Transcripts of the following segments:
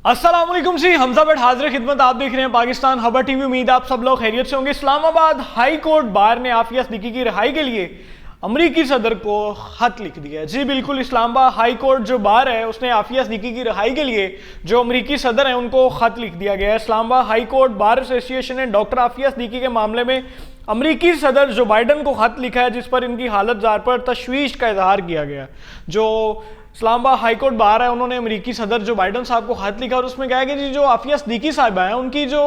अस्सलाम वालेकुम जी, हमजा भट्ट हाजिर खिदमत। आप देख रहे हैं पाकिस्तान खबर टीवी। उम्मीद आप सब लोग खैरियत से होंगे। इस्लामाबाद हाई कोर्ट बार ने आफिया सिद्दीकी की रिहाई के लिए अमरीकी सदर को खत लिख दिया है। जी बिल्कुल, इस्लामाबाद हाई कोर्ट जो बार है उसने आफिया सिद्दीकी की रिहाई के लिए जो अमरीकी सदर हैं उनको खत लिख दिया गया है। Islamabad high court bar association ने डॉक्टर आफिया सिद्दीकी के मामले में अमरीकी सदर जो बाइडन को खत लिखा है, जिस पर इनकी हालत जार पर तशवीश का इजहार किया गया। जो इस्लामाबाद हाई कोर्ट बार है उन्होंने अमरीकी सदर जो बाइडन साहब को खत लिखा और उसमें कहा कि जी जो आफिया सिद्दीकी साहिबा हैं उनकी जो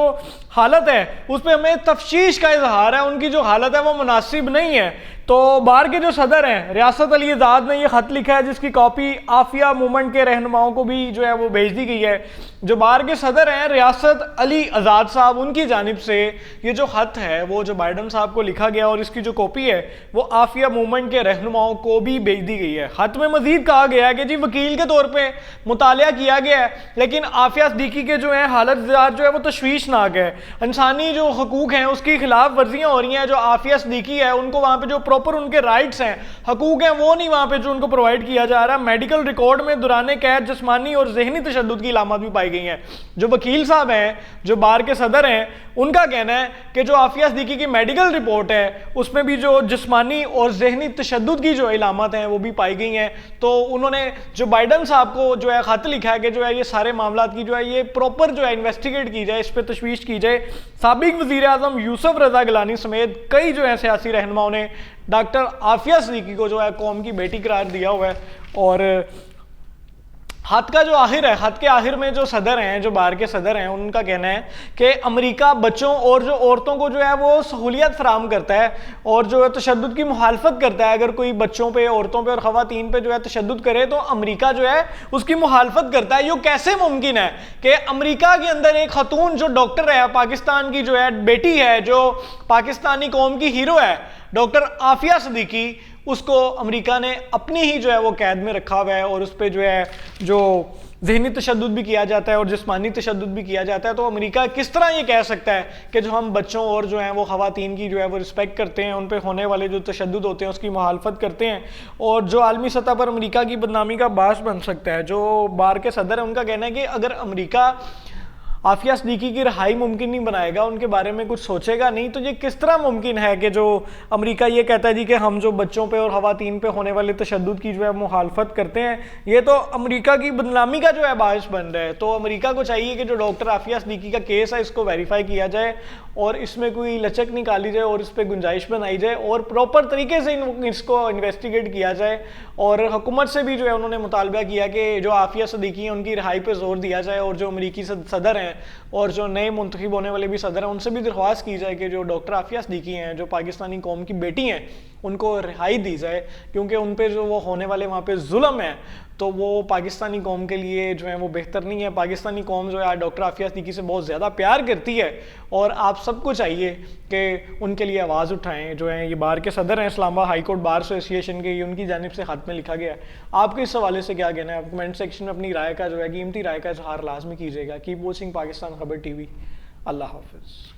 हालत है उस पर हमें तफ्शीश का इजहार है, उनकी जो हालत है वो मुनासिब नहीं है। तो बार के जो सदर हैं रियासत अली आज़ाद ने ये खत लिखा है, जिसकी कॉपी आफिया मूवमेंट के रहनुमाओं को भी जो है वो भेज दी गई है। जो बार के सदर हैं रियासत अली आज़ाद साहब, उनकी जानिब से ये जो खत है वो जो बाइडन साहब को लिखा गया और इसकी जो कॉपी है वो आफिया मूवमेंट के रहनुमाओं को भी भेज दी गई है। खत में मजीद कहा गया है कि जी वकील के तौर पे मुतालिया किया गया है, लेकिन आफिया सिद्दीकी के जो है हालत जो है वो तशवीशनाक है। इंसानी जो हकूक हैं उसकी खिलाफ वर्जियाँ हो रही हैं। जो आफिया सिद्दीकी है उनको वहाँ पे जो प्रॉपर उनके राइट्स हैं, हकूक हैं, वो नहीं वहाँ पे जो उनको प्रोवाइड किया जा रहा। मेडिकल रिकॉर्ड में दौरान कैद जिस्मानी और ज़हनी तशद्दुद की अलामत भी पाई गई हैं। जो वकील साहब हैं जो बार के सदर हैं उनका कहना है कि जो आफिया सिद्दीकी की मेडिकल रिपोर्ट है उसमें भी जो जिस्मानी और ज़हनी तशद्दुद की जो इलामत हैं वो भी पाई गई हैं। तो उन्होंने जो बाइडन साहब को जो है खत लिखा है कि जो है ये सारे मामलात की जो है ये प्रॉपर जो है इन्वेस्टिगेट की जाए, इस पर तशवीश की जाए। साबिक वज़ीर आज़म यूसुफ रज़ा गिलानी समेत कई जो है सियासी रहनुमाओं ने डॉक्टर आफिया सिद्दीकी को जो है कौम की बेटी करार दिया हुआ है। और खत का जो आखिर है, खत के आखिर में जो सदर हैं जो बार के सदर हैं उनका कहना है कि अमेरिका बच्चों और जो औरतों को जो है वो सहूलियत फराम करता है और जो है तशद्दुद की मुखालफत करता है। अगर कोई बच्चों पे, औरतों पे और ख़वातीन पे जो है तशद्दुद करे तो अमेरिका जो है उसकी मुखालफत करता है। ये कैसे मुमकिन है कि अमेरिका के अंदर एक खतून जो डॉक्टर है, पाकिस्तान की जो है बेटी है, जो पाकिस्तानी कौम की हीरो है, डॉक्टर आफिया सिद्दीकी, उसको अमेरिका ने अपनी ही जो है वो कैद में रखा हुआ है और उस पर जो है जो ज़हनी तशद्दुद भी किया जाता है और जिस्मानी तशद्दुद भी किया जाता है। तो अमेरिका किस तरह ये कह सकता है कि जो हम बच्चों और जो हैं वो ख़वातीन की जो है वो रिस्पेक्ट करते हैं, उन पर होने वाले जो तशद्दुद होते हैं उसकी मुखालफत करते हैं और जो आलमी सतह पर अमेरिका की बदनामी का बास बन सकता है। जो बार के सदर है उनका कहना है कि अगर अमेरिका आफिया सिद्दीकी की रिहाई मुमकिन नहीं बनाएगा, उनके बारे में कुछ सोचेगा नहीं, तो ये किस तरह मुमकिन है कि जो अमेरिका ये कहता है जी कि हम जो बच्चों पे और ख़वातीन पे होने वाले तशद्दुद की जो है मुखालफत करते हैं, ये तो अमेरिका की बदनामी का जो है बायस बन रहा है। तो अमेरिका को चाहिए कि जो डॉक्टर आफिया सिद्दीकी का केस है इसको वेरीफाई किया जाए और इसमें कोई लचक निकाली जाए और इस पर गुंजाइश बनाई जाए और प्रॉपर तरीके से इसको इन्वेस्टिगेट किया जाए। और हुकूमत से भी जो है उन्होंने मुतालबा किया कि जो आफिया सिद्दीकी हैं उनकी रिहाई पर जोर दिया जाए और जो अमरीकी सदर हैं और जो नए मुंतखब होने वाले भी सदर हैं उनसे भी दरख्वास्त की जाए कि जो डॉक्टर आफिया सिद्दीकी हैं जो पाकिस्तानी कौम की बेटी हैं उनको रिहाई दी जाए, क्योंकि उन पे जो वो होने वाले वहाँ पे जुल्म है तो वो पाकिस्तानी कौम के लिए जो है वो बेहतर नहीं है। पाकिस्तानी कौम जो है डॉक्टर आफिया सिद्दीकी से बहुत ज़्यादा प्यार करती है और आप सबको चाहिए कि उनके लिए आवाज़ उठाएं। जो है ये बार के सदर हैं Islamabad high court bar association के, ये उनकी जानिब से खत में लिखा गया है। आपके इस हवाले से क्या कहना है? आप कमेंट सेक्शन में अपनी राय का जो है कीमती राय का इजहार लाजमी कीजिएगा। कीप वॉचिंग पाकिस्तान खबर टीवी। अल्लाह हाफिज़।